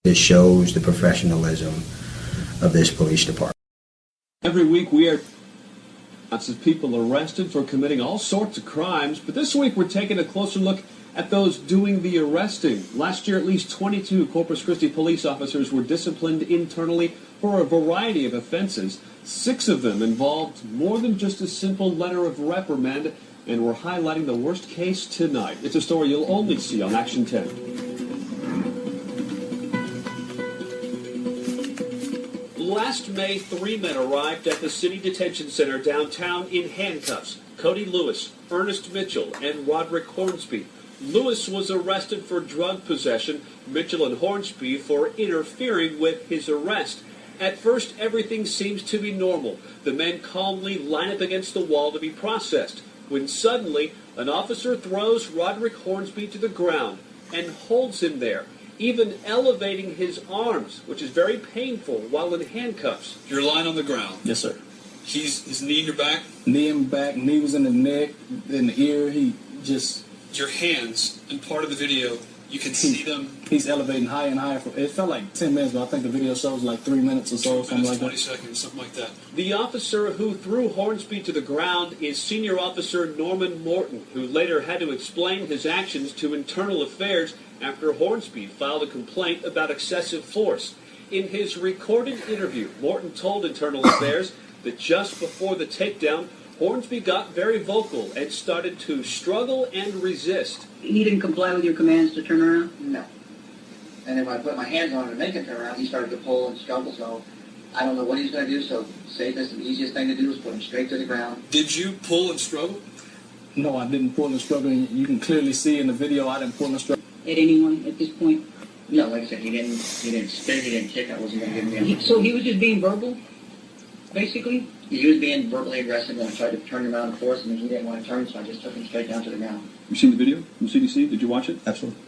It shows the professionalism of this police department. Every week we are lots of people arrested for committing all sorts of crimes, but this week we're taking a closer look at those doing the arresting. Last year, at least 22 Corpus Christi police officers were disciplined internally for a variety of offenses. 6 of them involved more than just a simple letter of reprimand, and we're highlighting the worst case tonight. It's a story you'll only see on Action 10. Last May, 3 men arrived at the City Detention Center downtown in handcuffs. Cody Lewis, Ernest Mitchell, and Roderick Hornsby. Lewis was arrested for drug possession, Mitchell and Hornsby for interfering with his arrest. At first, everything seems to be normal. The men calmly line up against the wall to be processed, when suddenly an officer throws Roderick Hornsby to the ground and holds him there, even elevating his arms, which is very painful while in handcuffs. You're lying on the ground. Yes, sir. His knee in your back? Knee in back, knee was in the neck, in the ear. He just... Your hands, in part of the video, you can see them. He's elevating higher and higher. It felt like 10 minutes, but I think the video shows like 3 minutes or so, something like 20 that. seconds, something like that. The officer who threw Hornsby to the ground is Senior Officer Norman Morton, who later had to explain his actions to Internal Affairs after Hornsby filed a complaint about excessive force. In his recorded interview, Morton told Internal Affairs that just before the takedown, Hornsby got very vocal and started to struggle and resist. He didn't comply with your commands to turn around? No. And then when I put my hands on him to make him turn around, he started to pull and struggle, so I don't know what he's going to do, so safest and easiest thing to do is put him straight to the ground. Did you pull and struggle? No, I didn't pull and struggle. You can clearly see in the video I didn't pull and struggle. At anyone at this point? No, like I said, he didn't spit, he didn't kick, I wasn't going to give him the So he was just being verbal, basically? He was being verbally aggressive, and I tried to turn him around and force him, and he didn't want to turn, so I just took him straight down to the ground. You seen the video from CDC? Did you watch it? Absolutely.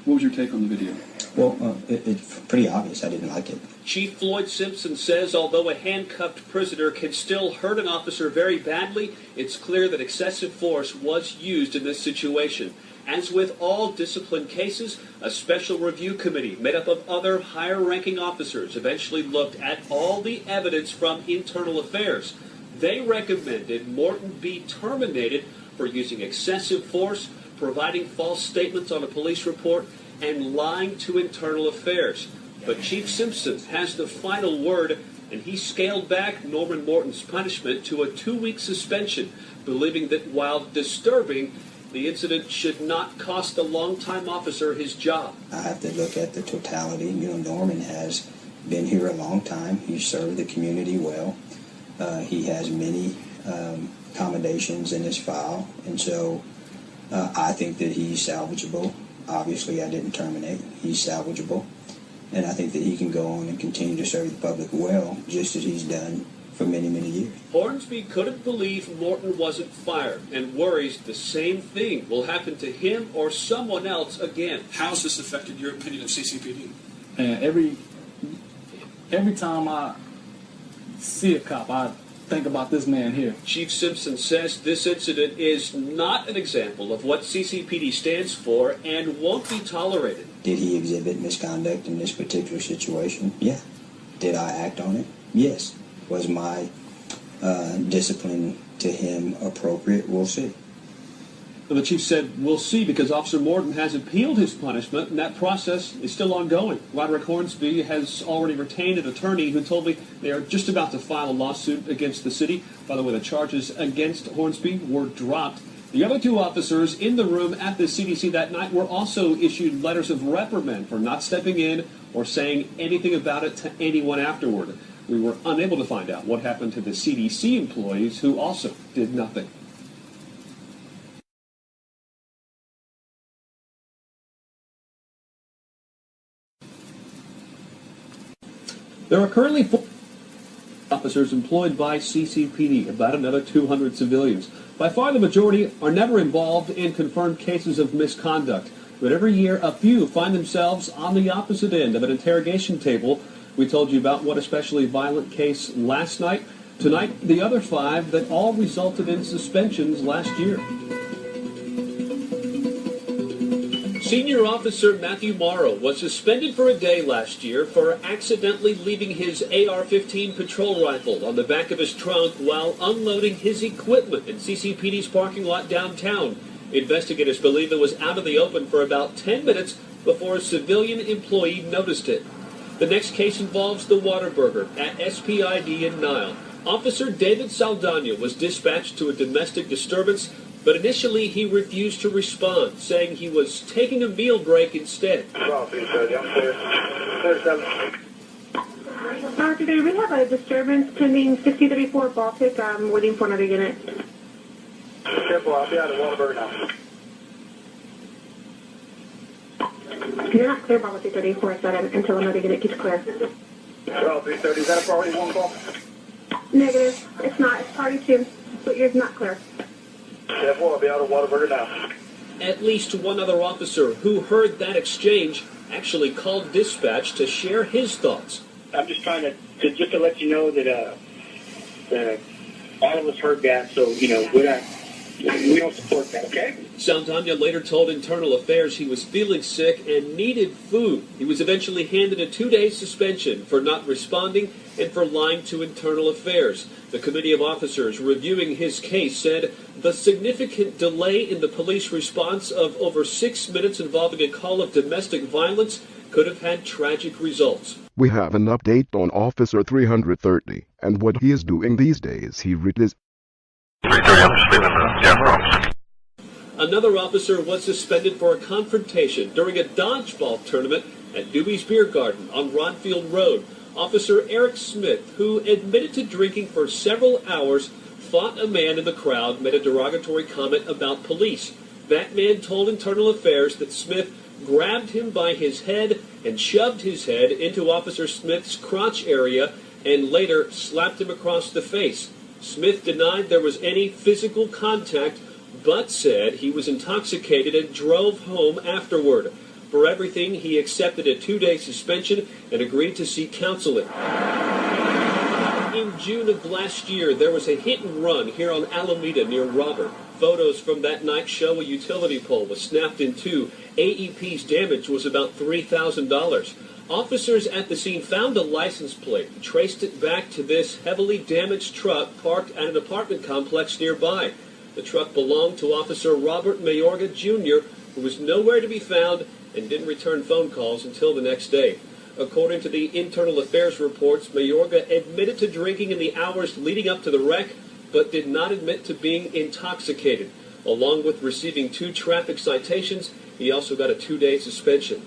What was your take on the video? Well, it's pretty obvious I didn't like it. Chief Floyd Simpson says although a handcuffed prisoner can still hurt an officer very badly, it's clear that excessive force was used in this situation. As with all discipline cases, a special review committee made up of other higher-ranking officers eventually looked at all the evidence from Internal Affairs. They recommended Morton be terminated for using excessive force, providing false statements on a police report, and lying to Internal Affairs. But Chief Simpson has the final word, and he scaled back Norman Morton's punishment to a 2-week suspension, believing that while disturbing, the incident should not cost a long-time officer his job. I have to look at the totality. Norman has been here a long time. He served the community well. He has many accommodations in his file, and so I think that he's salvageable. Obviously, I didn't terminate. He's salvageable, and I think that he can go on and continue to serve the public well, just as he's done for many, many years. Hornsby couldn't believe Morton wasn't fired and worries the same thing will happen to him or someone else again. How has this affected your opinion of CCPD? And every time I see a cop, I think about this man here. Chief Simpson says this incident is not an example of what CCPD stands for and won't be tolerated. Did he exhibit misconduct in this particular situation? Yeah. Did I act on it? Yes. Was my discipline to him appropriate? We'll see. Well, the chief said, we'll see, because Officer Morton has appealed his punishment, and that process is still ongoing. Roderick Hornsby has already retained an attorney who told me they are just about to file a lawsuit against the city. By the way, the charges against Hornsby were dropped. The other 2 officers in the room at the CDC that night were also issued letters of reprimand for not stepping in or saying anything about it to anyone afterward. We were unable to find out what happened to the CDC employees who also did nothing. There are currently 4 officers employed by CCPD, about another 200 civilians. By far the majority are never involved in confirmed cases of misconduct, but every year a few find themselves on the opposite end of an interrogation table. We told you about one especially violent case last night. Tonight, the other 5 that all resulted in suspensions last year. Senior Officer Matthew Morrow was suspended for a day last year for accidentally leaving his AR-15 patrol rifle on the back of his trunk while unloading his equipment in CCPD's parking lot downtown. Investigators believe it was out of the open for about 10 minutes before a civilian employee noticed it. The next case involves the Whataburger at SPID in Nile. Officer David Saldana was dispatched to a domestic disturbance, but initially he refused to respond, saying he was taking a meal break instead. Today we have a disturbance pending 6034 Baltic. I'm waiting for another unit. Careful, I'll be out of Whataburger now. You're not clear about 334 until another unit gets clear. 330, is that a priority one call? Negative. It's not. It's party 2, but yours not clear. Careful, I'll be out of Whataburger now. At least one other officer who heard that exchange actually called dispatch to share his thoughts. I'm just trying to let you know that all of us heard that, so, we don't support that, okay? Saldana later told Internal Affairs he was feeling sick and needed food. He was eventually handed a 2-day suspension for not responding and for lying to Internal Affairs. The committee of officers reviewing his case said the significant delay in the police response of over 6 minutes involving a call of domestic violence could have had tragic results. We have an update on Officer 330 and what he is doing these days. He is... 330, I'm just leaving the room. Another officer was suspended for a confrontation during a dodgeball tournament at Dewey's Beer Garden on Rodfield Road. Officer Eric Smith, who admitted to drinking for several hours, fought a man in the crowd, made a derogatory comment about police. That man told Internal Affairs that Smith grabbed him by his head and shoved his head into Officer Smith's crotch area and later slapped him across the face. Smith denied there was any physical contact, but said he was intoxicated and drove home afterward. For everything, he accepted a 2-day suspension and agreed to seek counseling. In June of last year, there was a hit and run here on Alameda near Robert. Photos from that night show a utility pole was snapped in two. AEP's damage was about $3,000. Officers at the scene found a license plate and traced it back to this heavily damaged truck parked at an apartment complex nearby. The truck belonged to Officer Robert Mayorga, Jr., who was nowhere to be found and didn't return phone calls until the next day. According to the Internal Affairs reports, Mayorga admitted to drinking in the hours leading up to the wreck, but did not admit to being intoxicated. Along with receiving 2 traffic citations, he also got a 2-day suspension.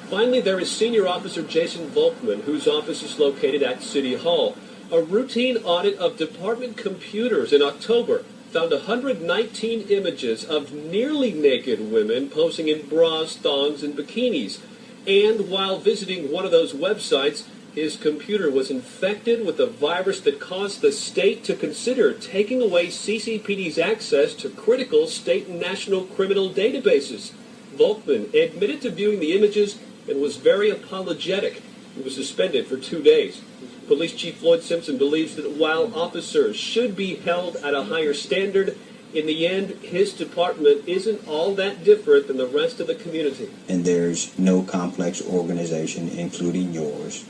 Finally, there is Senior Officer Jason Volkman, whose office is located at City Hall. A routine audit of department computers in October found 119 images of nearly naked women posing in bras, thongs, and bikinis. And while visiting one of those websites, his computer was infected with a virus that caused the state to consider taking away CCPD's access to critical state and national criminal databases. Volkman admitted to viewing the images and was very apologetic. He was suspended for 2 days. Police Chief Floyd Simpson believes that while officers should be held at a higher standard, in the end, his department isn't all that different than the rest of the community. And there's no complex organization, including yours,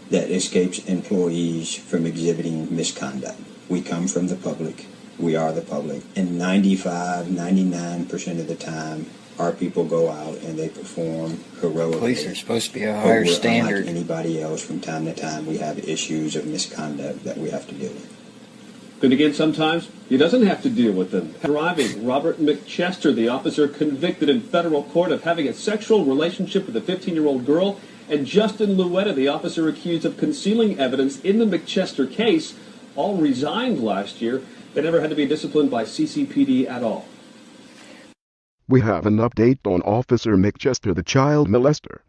that escapes employees from exhibiting misconduct. We come from the public. We are the public. And 99% of the time, our people go out and they perform heroically. Police are supposed to be a higher standard. Unlike anybody else, from time to time, we have issues of misconduct that we have to deal with. Then again, sometimes he doesn't have to deal with them. Driving Robert McChester, the officer convicted in federal court of having a sexual relationship with a 15-year-old girl, and Justin Luetta, the officer accused of concealing evidence in the McChester case, all resigned last year. They never had to be disciplined by CCPD at all. We have an update on Officer McChester, the child molester.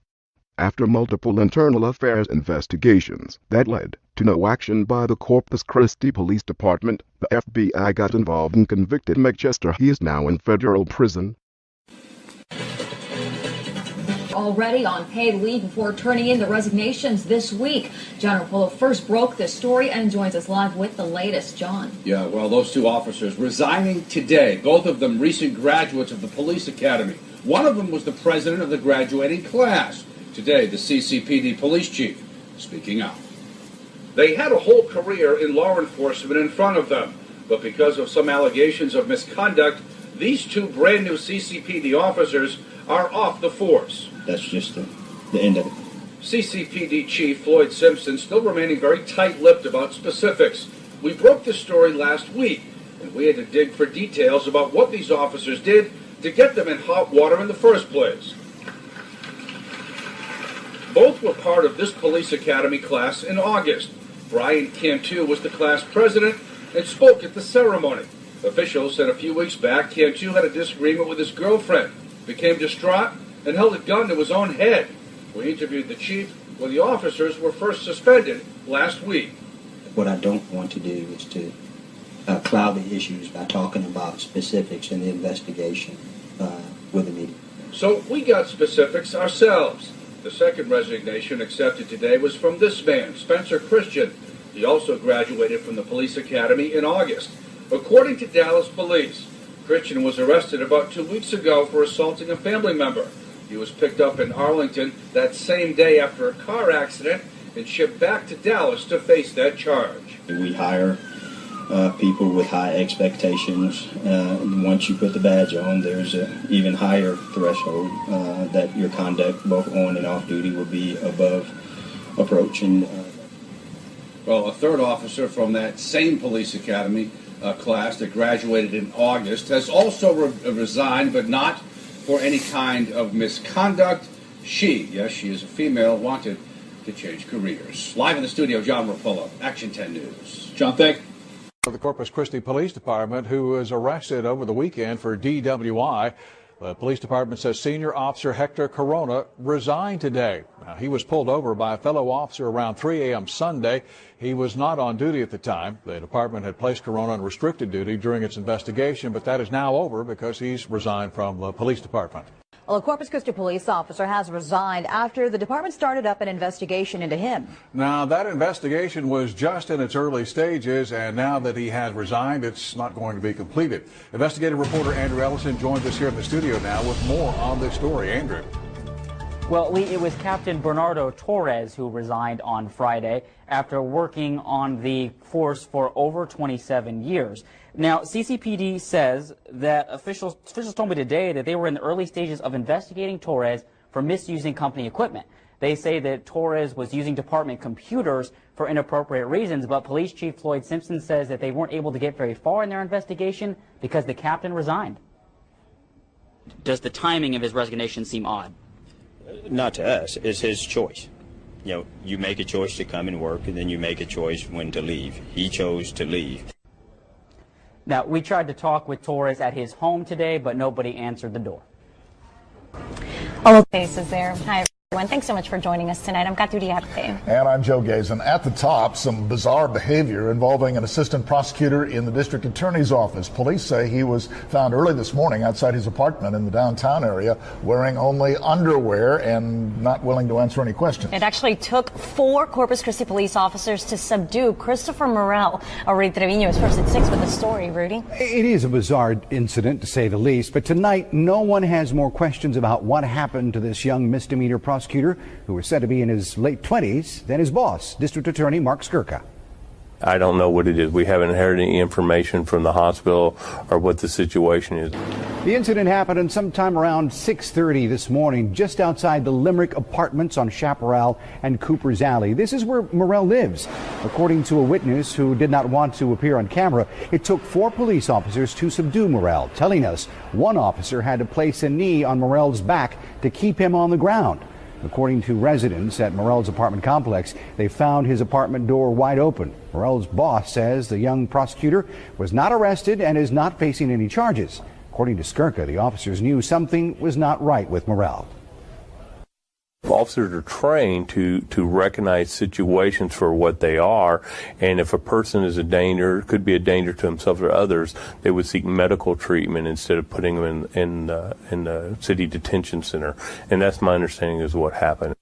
After multiple internal affairs investigations that led to no action by the Corpus Christi Police Department, the FBI got involved and convicted McChester. He is now in federal prison. Already on paid leave before turning in the resignations this week. John Rapolo first broke this story and joins us live with the latest. John. Yeah, well, those 2 officers resigning today, both of them recent graduates of the police academy. One of them was the president of the graduating class. Today, the CCPD police chief speaking out. They had a whole career in law enforcement in front of them, but because of some allegations of misconduct, these two brand new CCPD officers are off the force. That's just the end of it. CCPD Chief Floyd Simpson still remaining very tight-lipped about specifics. We broke this story last week, and we had to dig for details about what these officers did to get them in hot water in the first place. Both were part of this police academy class in August. Brian Cantu was the class president and spoke at the ceremony. Officials said a few weeks back Cantu had a disagreement with his girlfriend, became distraught, and held a gun to his own head. We interviewed the chief when the officers were first suspended last week. What I don't want to do is to cloud the issues by talking about specifics in the investigation with the media. So we got specifics ourselves. The second resignation accepted today was from this man, Spencer Christian. He also graduated from the police academy in August. According to Dallas police, Christian was arrested about 2 weeks ago for assaulting a family member. He was picked up in Arlington that same day after a car accident and shipped back to Dallas to face that charge. We hire people with high expectations. Once you put the badge on, there's an even higher threshold that your conduct, both on and off duty, will be above approach. And well, a third officer from that same police academy class that graduated in August has also resigned, but not for any kind of misconduct. She is a female, wanted to change careers. Live in the studio, John Rapullo, Action 10 News. John, thank you. The Corpus Christi Police Department, who was arrested over the weekend for DWI. The police department says senior officer Hector Corona resigned today. Now, he was pulled over by a fellow officer around 3 a.m. Sunday. He was not on duty at the time. The department had placed Corona on restricted duty during its investigation, but that is now over because he's resigned from the police department. Well, a Corpus Christi police officer has resigned after the department started up an investigation into him. Now, that investigation was just in its early stages, and now that he has resigned, it's not going to be completed. Investigative reporter Andrew Ellison joins us here in the studio now with more on this story. Andrew. Well, Lee, it was Captain Bernardo Torres who resigned on Friday after working on the force for over 27 years. Now, CCPD says that officials told me today that they were in the early stages of investigating Torres for misusing company equipment. They say that Torres was using department computers for inappropriate reasons, but Police Chief Floyd Simpson says that they weren't able to get very far in their investigation because the captain resigned. Does the timing of his resignation seem odd? Not to us. It's his choice. You know, you make a choice to come and work, and then you make a choice when to leave. He chose to leave. Now, we tried to talk with Torres at his home today, but nobody answered the door. All faces there. Hi, everyone. Thanks so much for joining us tonight. I'm Katu Diarte. And I'm Joe Gazen. At the top, some bizarre behavior involving an assistant prosecutor in the district attorney's office. Police say he was found early this morning outside his apartment in the downtown area wearing only underwear and not willing to answer any questions. It actually took 4 Corpus Christi police officers to subdue Christopher Morel. Rudy Trevino is first at 6 with the story. Rudy? It is a bizarre incident, to say the least, but tonight no one has more questions about what happened to this young misdemeanor prosecutor who was said to be in his late 20s than his boss, District Attorney Mark Skirka. I don't know what it is. We haven't heard any information from the hospital or what the situation is. The incident happened sometime around 6:30 this morning, just outside the Limerick Apartments on Chaparral and Cooper's Alley. This is where Morel lives. According to a witness who did not want to appear on camera, it took 4 police officers to subdue Morel, telling us one officer had to place a knee on Morel's back to keep him on the ground. According to residents at Morel's apartment complex, they found his apartment door wide open. Morel's boss says the young prosecutor was not arrested and is not facing any charges. According to Skirka, the officers knew something was not right with Morel. Officers are trained to recognize situations for what they are, and if a person is a danger, could be a danger to himself or others, they would seek medical treatment instead of putting them in the city detention center. And that's my understanding is what happened.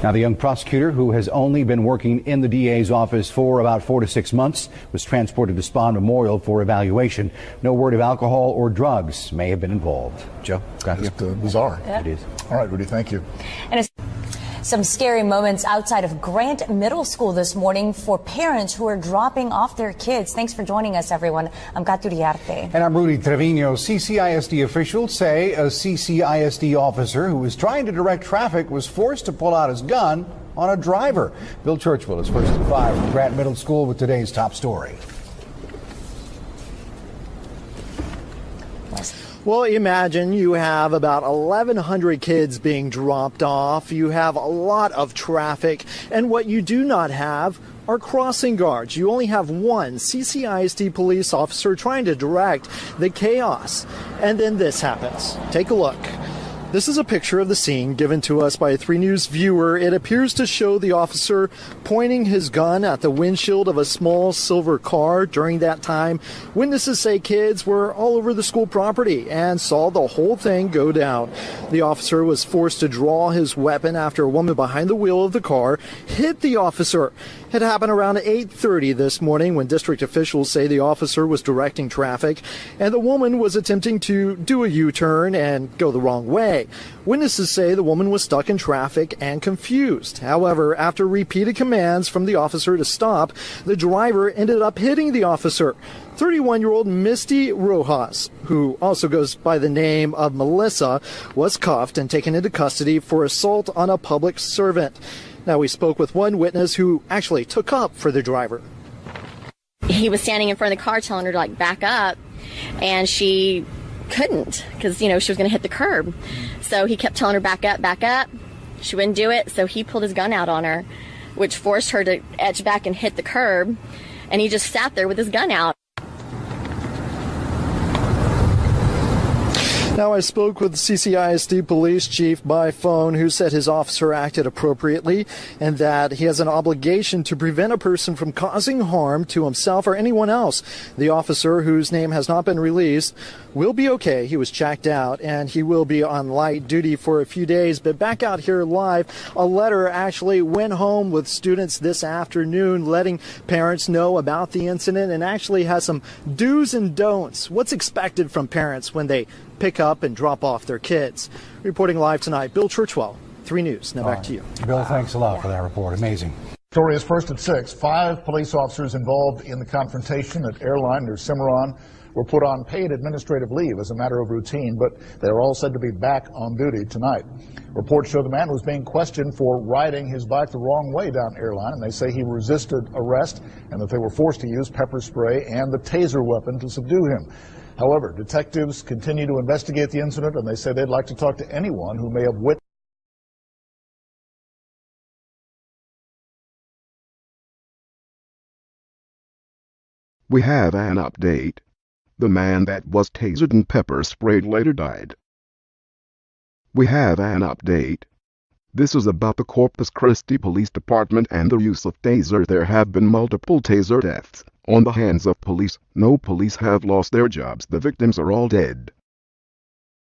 Now, the young prosecutor, who has only been working in the DA's office for about 4 to 6 months, was transported to Spahn Memorial for evaluation. No word of alcohol or drugs may have been involved. Joe, got you. Just bizarre. Yeah. It is. All right, Rudy, thank you. And it's some scary moments outside of Grant Middle School this morning for parents who are dropping off their kids. Thanks for joining us, everyone. I'm Kat Uriarte. And I'm Rudy Trevino. CCISD officials say a CCISD officer who was trying to direct traffic was forced to pull out his gun on a driver. Bill Churchwell is first at 5 from Grant Middle School with today's top story. Well, imagine you have about 1,100 kids being dropped off. You have a lot of traffic, and what you do not have are crossing guards. You only have one CCISD police officer trying to direct the chaos. And then this happens. Take a look. This is a picture of the scene given to us by a 3 News viewer. It appears to show the officer pointing his gun at the windshield of a small silver car. During that time, witnesses say kids were all over the school property and saw the whole thing go down. The officer was forced to draw his weapon after a woman behind the wheel of the car hit the officer. It happened around 8:30 this morning when district officials say the officer was directing traffic and the woman was attempting to do a U-turn and go the wrong way. Witnesses say the woman was stuck in traffic and confused. However, after repeated commands from the officer to stop, the driver ended up hitting the officer. 31-year-old Misty Rojas, who also goes by the name of Melissa, was cuffed and taken into custody for assault on a public servant. Now, we spoke with one witness who actually took up for the driver. He was standing in front of the car telling her to back up, and she couldn't because, she was going to hit the curb. So he kept telling her back up, back up. She wouldn't do it, so he pulled his gun out on her, which forced her to edge back and hit the curb, and he just sat there with his gun out. Now, I spoke with the CCISD police chief by phone, who said his officer acted appropriately and that he has an obligation to prevent a person from causing harm to himself or anyone else. The officer, whose name has not been released, will be okay. He was checked out and he will be on light duty for a few days. But back out here live, a letter actually went home with students this afternoon, letting parents know about the incident and actually has some do's and don'ts. What's expected from parents when they pick up and drop off their kids. Reporting live tonight, Bill Churchwell, 3 News. Now back to you. Bill, thanks a lot for that report. Amazing. Story is first at 6. 5 police officers involved in the confrontation at airline near Cimarron were put on paid administrative leave as a matter of routine, but they are all said to be back on duty tonight. Reports show the man was being questioned for riding his bike the wrong way down airline, and they say he resisted arrest and that they were forced to use pepper spray and the taser weapon to subdue him. However, detectives continue to investigate the incident, and they say they'd like to talk to anyone who may have witnessed. We have an update. The man that was tasered and pepper sprayed later died. We have an update. This is about the Corpus Christi Police Department and the use of taser. There have been multiple taser deaths on the hands of police. No police have lost their jobs. The victims are all dead.